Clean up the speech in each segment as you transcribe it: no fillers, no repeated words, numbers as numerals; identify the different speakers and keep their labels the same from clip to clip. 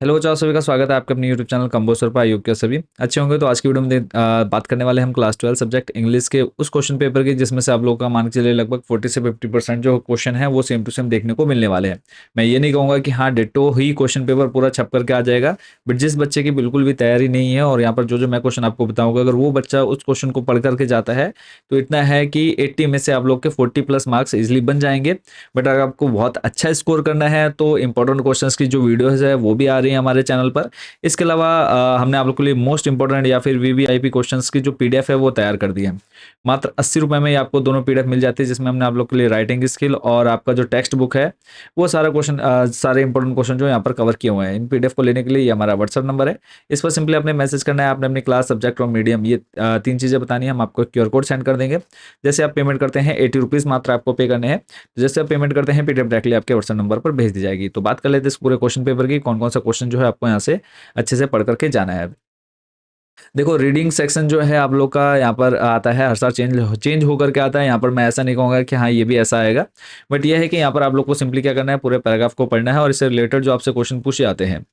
Speaker 1: Hello बच्चों, आप सभी का स्वागत है आपके अपने यूट्यूब चैनल कंबोसर पर। आयोग के सभी अच्छे होंगे। तो आज की वीडियो में बात करने वाले हम क्लास 12 सब्जेक्ट इंग्लिश के उस क्वेश्चन पेपर की जिसमें से आप लोगों का मान के चलिए लगभग 40 से 50% जो क्वेश्चन है वो सेम टू सेम देखने को मिलने वाले हैं। मैं ये नहीं कहूँगा कि हाँ डिट्टो ही क्वेश्चन पेपर पूरा छप करके आ जाएगा, बट जिस बच्चे की बिल्कुल भी तैयारी नहीं है और यहाँ पर जो जो मैं क्वेश्चन आपको बताऊंगा, अगर वो बच्चा उस क्वेश्चन को पढ़ करके जाता है तो इतना है कि 80 में से आप लोग के 40+ मार्क्स इजिली बन जाएंगे। बट अगर आपको बहुत अच्छा स्कोर करना है तो इंपॉर्टेंट क्वेश्चंस की जो वीडियोज है वो भी आ रही है हमारे चैनल पर। इसके अलावा हमने आप लोग के लिए मोस्ट इंपॉर्टेंट या फिर वीवीआईपी क्वेश्चंस की जो पीडीएफ है वो तैयार कर दी है। मात्र 80 रुपये में ही आपको दोनों पीडीएफ मिल जाती है, जिसमें हमने आप लोग के लिए राइटिंग स्किल और आपका जो टेक्स्ट बुक है वो सारा क्वेश्चन सारे इंपॉर्टेंट क्वेश्चन जो यहाँ पर कवर किए हुए हैं। इन पीडीएफ को लेने के लिए ये हमारा व्हाट्सअप नंबर है। इस पर सिंपली आपने मैसेज करना है, आपने अपनी क्लास सब्जेक्ट और मीडियम ये तीन चीज़ें बतानी है। हम आपको क्यूआर कोड सेंड कर देंगे। जैसे आप पेमेंट करते हैं 80 रुपीज़ मात्र आपको पे करने हैं। तो जैसे आप पेमेंट करते हैं पीडीएफ डायरेक्टली आपके व्हाट्सएप नंबर पर भेज दी जाएगी। तो बात कर लेते हैं इस पूरे क्वेश्चन पेपर की, कौन कौन सा क्वेश्चन जो है आपको यहाँ से अच्छे से पढ़ करके जाना है। देखो, रीडिंग सेक्शन जो है आप लोग का यहाँ पर आता है, हर साल चेंज चेंज होकर के आता है। यहाँ पर मैं ऐसा नहीं कहूँगा कि हाँ ये भी ऐसा आएगा, बट ये है कि यहाँ पर आप लोग को सिंपली क्या करना है, पूरे पैराग्राफ को पढ़ना है और इससे रिलेटेड जो आपसे क्वेश्चन पूछे जाते हैं,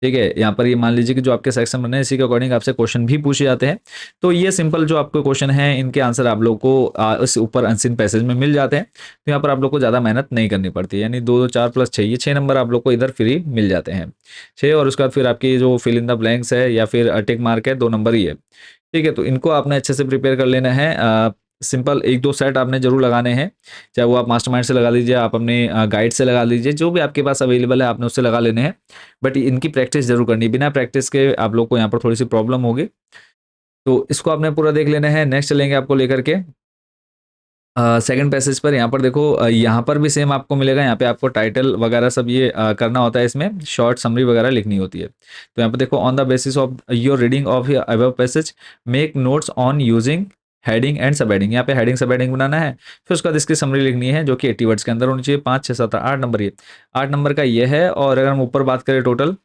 Speaker 1: ठीक है। यहाँ पर ये मान लीजिए कि जो आपके सेक्शन बने हैं इसी के अकॉर्डिंग आपसे क्वेश्चन भी पूछे जाते हैं। तो ये सिंपल जो आपके क्वेश्चन हैं इनके आंसर आप लोग को इस ऊपर अनसीन पैसेज में मिल जाते हैं। तो यहाँ पर आप लोग को ज़्यादा मेहनत नहीं करनी पड़ती, यानी 2 4 + 6 ये 6 नंबर आप लोग को इधर फ्री मिल जाते हैं। 6 और उसके बाद फिर आपकी जो फिल इन द ब्लैंक्स है या फिर टिक मार्क है, 2 नंबर ही है, ठीक है। तो इनको आपने अच्छे से प्रिपेयर कर लेना है। सिंपल 1 2 सेट आपने जरूर लगाने हैं, चाहे वो आप मास्टरमाइंड से लगा लीजिए, आप अपने गाइड से लगा लीजिए, जो भी आपके पास अवेलेबल है आपने उससे लगा लेने हैं। बट इनकी प्रैक्टिस जरूर करनी है, बिना प्रैक्टिस के आप लोग को यहाँ पर थोड़ी सी प्रॉब्लम होगी। तो इसको आपने पूरा देख लेना है। नेक्स्ट चलेंगे आपको लेकर के सेकंड पैसेज पर। यहाँ पर देखो, यहाँ पर भी सेम आपको मिलेगा। यहाँ पे आपको टाइटल वगैरह सब ये करना होता है, इसमें शॉर्ट समरी वगैरह लिखनी होती है। तो यहाँ पर देखो, on the basis of your reading of above passage make notes on using heading and सब हेडिंग। यहाँ पे हेडिंग सब हेडिंग बनाना है, फिर उसके बाद इसकी समरी लिखनी है जो कि 80 वर्ड्स के अंदर होनी चाहिए। 5 6 7 8 नंबर, ये 8 नंबर का ये है। और अगर हम ऊपर बात करें टोटल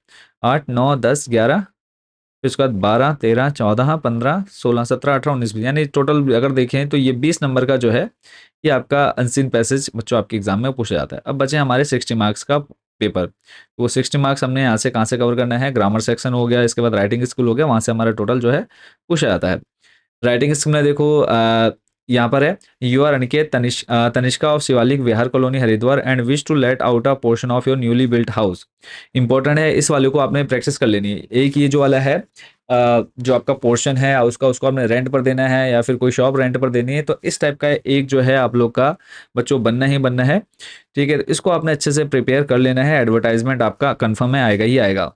Speaker 1: 8 9 10 11, फिर उसके बाद 12 13 14 15 16 17 18 19 20, यानी टोटल अगर देखें तो ये 20 नंबर का जो है ये आपका अनसीन पैसेज बच्चों आपके एग्जाम में पूछा जाता है। अब बचे हमारे 60 मार्क्स का पेपर। तो वो 60 मार्क्स हमने यहाँ से कहाँ से कवर करना है, ग्रामर सेक्शन हो गया, इसके बाद राइटिंग स्किल हो गया, वहाँ से हमारा टोटल जो है पूछा जाता है। राइटिंग स्किल में देखो, यहाँ पर है, you are Aniket Tanishka of Shivalik Vihar colony Haridwar and wish to let out a portion of your newly built house. Important है, इस वाले को आपने प्रैक्टिस कर लेनी है। एक ये जो वाला है, जो आपका पोर्शन है उसका उसको आपने रेंट पर देना है या फिर कोई शॉप रेंट पर देनी है। तो इस टाइप का एक जो है आप लोग का बच्चों बनना ही बनना है, ठीक है। इसको आपने अच्छे से प्रिपेयर कर लेना है। एडवर्टाइजमेंट आपका कंफर्म है, आएगा ही आएगा,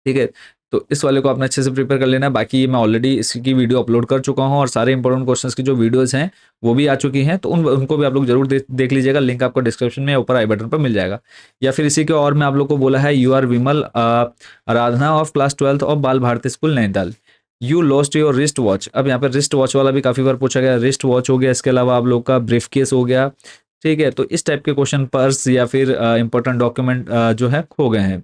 Speaker 1: ठीक है। तो इस वाले को आपने अच्छे से प्रिपेयर कर लेना है। बाकी मैं ऑलरेडी इसकी वीडियो अपलोड कर चुका हूँ और सारे इंपॉर्टेंट क्वेश्चंस की जो वीडियोस हैं वो भी आ चुकी हैं। तो उनको भी आप लोग जरूर देख लीजिएगा। लिंक आपको डिस्क्रिप्शन में ऊपर आई बटन पर मिल जाएगा। या फिर इसी के और मैं आप लोग को बोला है, you are Vimal Aradhana of class 12 of Bal Bharati school Nainital, you lost your wrist watch. अब यहाँ पर रिस्ट वॉच वाला भी काफी बार पूछा गया। रिस्ट वॉच हो गया, इसके अलावा आप लोग का ब्रीफ केस हो गया, ठीक है। तो इस टाइप के क्वेश्चन, पर्स या फिर इंपॉर्टेंट डॉक्यूमेंट जो है खो गए हैं,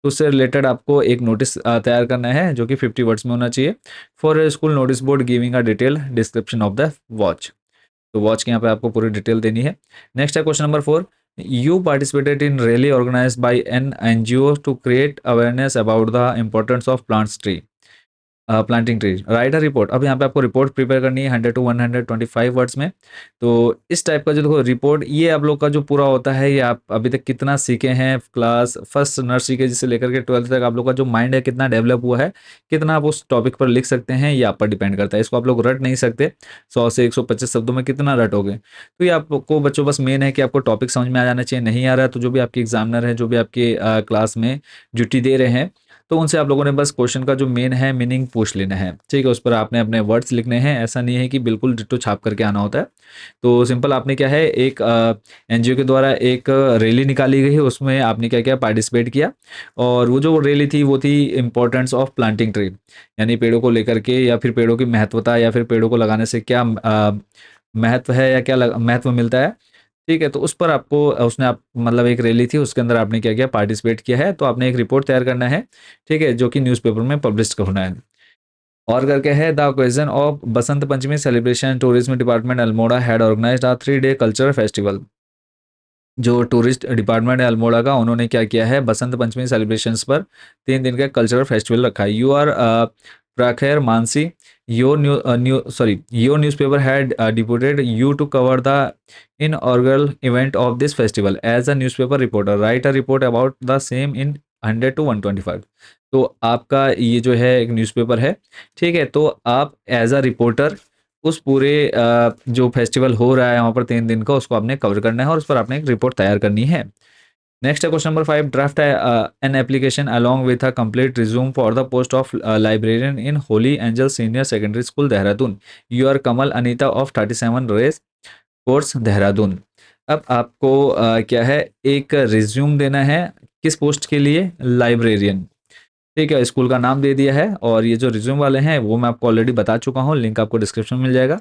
Speaker 1: तो उससे रिलेटेड आपको एक नोटिस तैयार करना है जो कि 50 वर्ड्स में होना चाहिए। For school notice board giving a detail description of the watch. तो वॉच की यहाँ पे आपको पूरी डिटेल देनी है। नेक्स्ट है question number 4, you participated in rally organised by an NGO to create awareness about the importance of plants tree, planting tree, write a report. अब यहाँ पे आपको रिपोर्ट प्रिपेयर करनी है 100 to 125 वर्ड्स में। तो इस टाइप का जो देखो रिपोर्ट, ये आप लोग का जो पूरा होता है, ये आप अभी तक कितना सीखे हैं, क्लास फर्स्ट नर्सरी के से लेकर के 12th तक आप लोग का जो माइंड है कितना डेवलप हुआ है, कितना आप उस टॉपिक पर लिख सकते हैं, ये आप पर डिपेंड करता है। इसको आप लोग रट नहीं सकते, 100 से 125 शब्दों में कितना रटोगे। तो ये आपको बच्चों बस मेन है कि आपको टॉपिक समझ में आ जाना चाहिए। नहीं आ रहा है तो जो भी आपके एग्जामिनर है, जो भी आपके क्लास में ड्यूटी दे रहे हैं, तो उनसे आप लोगों ने बस क्वेश्चन का जो मेन है मीनिंग पूछ लेना है, ठीक है। उस पर आपने अपने वर्ड्स लिखने हैं। ऐसा नहीं है कि बिल्कुल डिट्टो छाप करके आना होता है। तो सिंपल आपने क्या है, एक एनजीओ के द्वारा एक रैली निकाली गई है, उसमें आपने क्या किया, पार्टिसिपेट किया। और वो जो रैली थी वो थी इम्पोर्टेंस ऑफ प्लांटिंग ट्री, यानी पेड़ों को लेकर के, या फिर पेड़ों की महत्वता, या फिर पेड़ों को लगाने से क्या महत्व है या क्या महत्व मिलता है, ठीक है। तो उस पर आपको उसने आप मतलब एक रैली थी, उसके अंदर आपने क्या किया, पार्टिसिपेट किया है। तो आपने एक रिपोर्ट तैयार करना है, ठीक है, जो कि न्यूज़पेपर में पब्लिश होना है। और करके है, the occasion of Basant Panchami celebration, tourism department Almora had organised a 3 day cultural festival. जो टूरिस्ट डिपार्टमेंट है अल्मोड़ा का, उन्होंने क्या किया है, बसंत पंचमी सेलिब्रेशंस पर 3 दिन का कल्चरल फेस्टिवल रखा है। You are Prakhar Mansi, your newspaper had deputed you to cover the inaugural event of this festival as a newspaper reporter, write a report about the same in 100 to 125। तो आपका ये जो है एक न्यूज़पेपर है, ठीक है, तो आप एज अ रिपोर्टर उस पूरे जो फेस्टिवल हो रहा है वहाँ पर 3 दिन का, उसको आपने कवर करना है और उस पर आपने एक रिपोर्ट तैयार करनी है। नेक्स्ट है question number 5, draft an application along with a complete resume for the post of librarian in Holy Angel Senior Secondary School Dehradun. You are Kamal Anita of 37 race course Dehradun. अब आपको क्या है, एक रिज्यूम देना है, किस पोस्ट के लिए, लाइब्रेरियन, ठीक है, स्कूल का नाम दे दिया है। और ये जो रिज्यूम वाले हैं वो मैं आपको ऑलरेडी बता चुका हूँ, लिंक आपको डिस्क्रिप्शन में मिल जाएगा।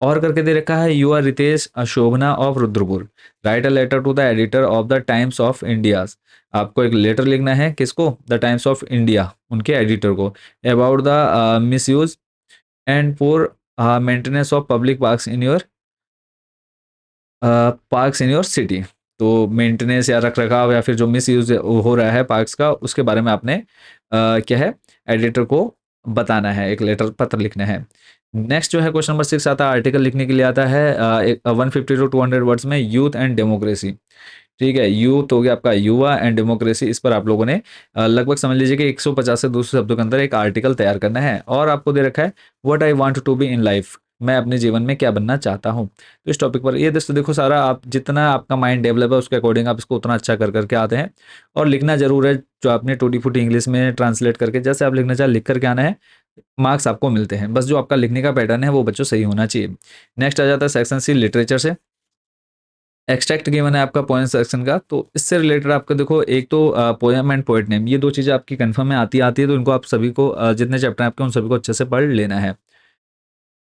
Speaker 1: और करके दे रखा है, you are Ritesh Shobhana of Rudrapur, write a letter to the editor of the Times of India. आपको एक लेटर लिखना है, किसको, द टाइम्स ऑफ इंडिया, उनके एडिटर को, about the misuse and poor maintenance of public parks in your parks in your city. तो maintenance या रख रखाव या फिर जो मिस यूज हो रहा है पार्क्स का, उसके बारे में आपने क्या है, एडिटर को बताना है, एक लेटर पत्र लिखना है। नेक्स्ट जो है क्वेश्चन नंबर 6 आता है, आर्टिकल लिखने के लिए आता है 150 टू 200 वर्ड्स में, यूथ एंड डेमोक्रेसी, ठीक है, यूथ हो गया आपका युवा एंड डेमोक्रेसी, इस पर आप लोगों ने लगभग समझ लीजिए कि 150 से 200 शब्दों के अंदर एक आर्टिकल तैयार करना है। और आपको दे रखा है, what I want to be in life, मैं अपने जीवन में क्या बनना चाहता हूँ। तो इस टॉपिक पर ये दोस्तों देखो, सारा आप जितना आपका माइंड डेवलप है उसके अकॉर्डिंग आप इसको उतना अच्छा कर करके आते हैं। और लिखना जरूर है, जो आपने टूटी फूटी इंग्लिश में ट्रांसलेट करके जैसे आप लिखना चाहे लिख करके आना है, मार्क्स आपको मिलते हैं। बस जो आपका लिखने का पैटर्न है वो बच्चों सही होना चाहिए। नेक्स्ट आ जाता है सेक्शन सी, लिटरेचर से। एक्सट्रैक्ट गिवन है आपका पोएम सेक्शन का, तो इससे रिलेटेड आपका देखो, एक तो पोएम एंड पोएट नेम, ये दो चीज़ें आपकी कंफर्म में आती है, तो इनको आप सभी को जितने चैप्टर हैं आपके उन सभी को अच्छे से पढ़ लेना है।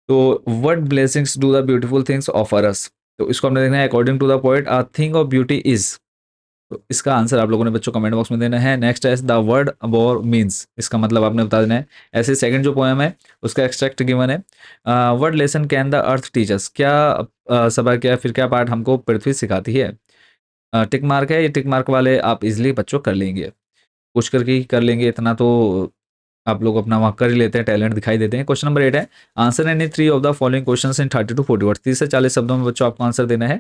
Speaker 1: तो what blessings do the beautiful things offer us, तो इसको हमने देखना है, according to the poet a thing of beauty is. तो इसका आंसर आप लोगों ने बच्चों कमेंट बॉक्स में देना है। नेक्स्ट है द वर्ड अबोर मीन्स, इसका मतलब आपने बता देना है। ऐसे सेकंड जो पोएम है उसका एक्सट्रैक्ट गिवन है, what lesson can the earth teachers, क्या सबक या फिर क्या पाठ हमको पृथ्वी सिखाती है। टिक मार्क है, ये टिक मार्क वाले आप इजीली बच्चों कर लेंगे, पूछ करके ही कर लेंगे, इतना तो आप लोग अपना वहाँ कर ही लेते हैं, टैलेंट दिखाई देते हैं। क्वेश्चन नंबर 8 है, answer any 3 of the following questions in 30 to 40 words, 30 से 40 शब्दों में बच्चों आपको आंसर देना है।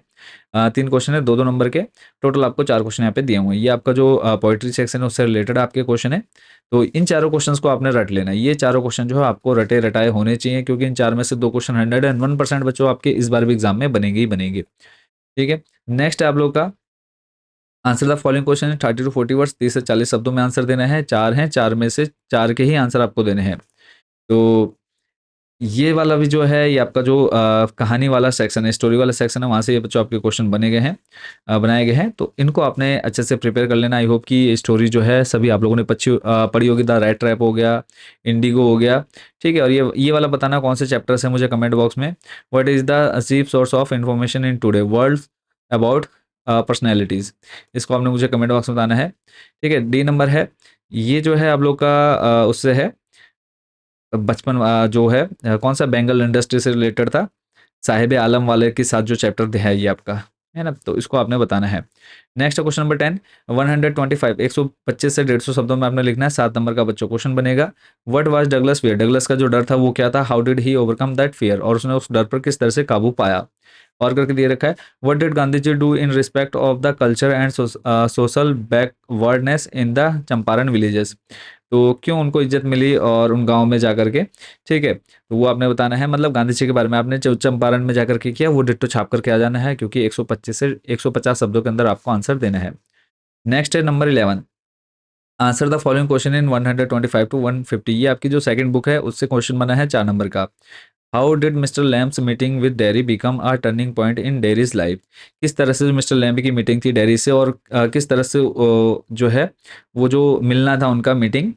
Speaker 1: 3 क्वेश्चन है, 2-2 नंबर के, टोटल आपको 4 क्वेश्चन यहाँ पे दिए हुए हैं। ये आपका जो पोइट्री सेक्शन है उससे रिलेटेड आपके क्वेश्चन है। तो इन चारों क्वेश्चंस को आपने रट लेना है, ये चारों क्वेश्चन जो है आपको रटे रटाए होने चाहिए, क्योंकि इन 4 में से 2 क्वेश्चन 101% बच्चों आपके इस बार भी एग्जाम में बनेंगे ही बनेंगे, ठीक है। नेक्स्ट है आप लोग का, आंसर द फॉलोइंग क्वेश्चन है 30 टू 40 वर्ड्स, 30 से 40 शब्दों में आंसर देना है। 4 हैं, 4 में से 4 के ही आंसर आपको देने हैं। तो ये वाला भी जो है, ये आपका जो कहानी वाला सेक्शन है, स्टोरी वाला सेक्शन है, वहाँ से ये बच्चों आपके क्वेश्चन बने गए हैं, बनाए गए हैं। तो इनको आपने अच्छे से प्रिपेयर कर लेना। आई होप कि ये स्टोरी जो है सभी आप लोगों ने पढ़ी होगी। द रेड ट्रैप हो गया, इंडिगो हो गया, ठीक है। और ये वाला बताना कौन से चैप्टर्स है मुझे कमेंट बॉक्स में। What is the chief source of information in today world about personalities, इसको आपने मुझे कमेंट बॉक्स में बताना है, ठीक है। डी नंबर है, ये जो है आप लोग का उससे है बचपन जो है कौन सा बेंगल इंडस्ट्री से रिलेटेड था, साहिब आलम वाले के साथ जो चैप्टर है ये आपका, है ना, तो इसको आपने बताना है। नेक्स्ट क्वेश्चन नंबर 10, 125 125 से 150 शब्दों में आपने लिखना है। 7 नंबर का बच्चों क्वेश्चन बनेगा। What was Douglas fear, Douglas का जो डर था वो क्या था। How did he overcome that fear, और उसने उस डर पर किस तरह से काबू पाया। और करके दिए रखा है, what did Gandhi ji do in respect of the culture and social backwardness in the Champaran villages, तो क्यों उनको इज्जत मिली और उन गाँव में जाकर के, ठीक है, तो वो आपने बताना है। मतलब गांधी जी के बारे में आपने जो चंपारण में जाकर के किया वो डिट्टो छाप करके आ जाना है, क्योंकि 125 से 150 शब्दों के अंदर आपको आंसर देना है। नेक्स्ट है number 11, answer the following question in 125 to 150, ये आपकी जो सेकंड बुक है उससे क्वेश्चन बना है 4 नंबर का। How did mister Lamb's meeting with Derry become a turning point in Derry's life, किस तरह से मिस्टर लैम्प की मीटिंग थी डेरी से, और किस तरह से जो है वो जो मिलना था उनका मीटिंग,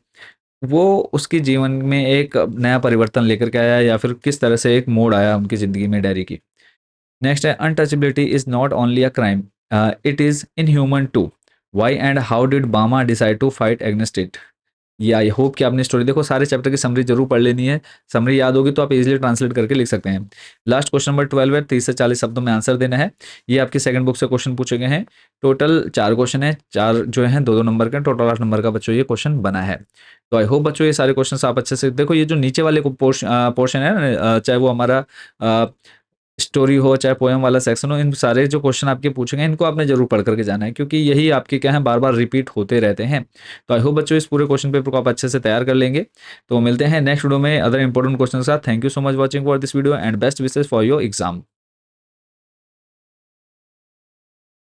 Speaker 1: वो उसके जीवन में एक नया परिवर्तन लेकर के आया, या फिर किस तरह से एक मोड़ आया उनकी ज़िंदगी में डेयरी की। नेक्स्ट है, untouchability is not only a crime, it is inhuman too, why and how did Bama decide to fight against it, ये आई होप कि आपने स्टोरी देखो, सारे चैप्टर की समरी जरूर पढ़ लेनी है। समरी याद होगी तो आप इजीली ट्रांसलेट करके लिख सकते हैं। लास्ट क्वेश्चन नंबर 12 है, 30 से 40 शब्दों में आंसर देना है। ये आपकी सेकंड बुक से क्वेश्चन पूछे गए हैं। टोटल 4 क्वेश्चन है, 4 जो हैं 2-2 नंबर का, टोटल 8 नंबर का बच्चों ये क्वेश्चन बना है। तो आई होप बच्चों ये सारे क्वेश्चन आप अच्छे से देखो। ये जो नीचे वाले पोर्शन है ना, चाहे वो हमारा स्टोरी हो चाहे पोएम वाला सेक्शन हो, इन सारे जो क्वेश्चन आपके पूछेंगे इनको आपने जरूर पढ़ करके जाना है, क्योंकि यही आपके क्या है बार बार रिपीट होते रहते हैं। तो आई होप बच्चों इस पूरे क्वेश्चन पेपर को आप अच्छे से तैयार कर लेंगे। तो मिलते हैं नेक्स्ट वीडियो में अदर इंपॉर्टेंट क्वेश्चन के साथ। Thank you so much watching for this video and best wishes for your exam.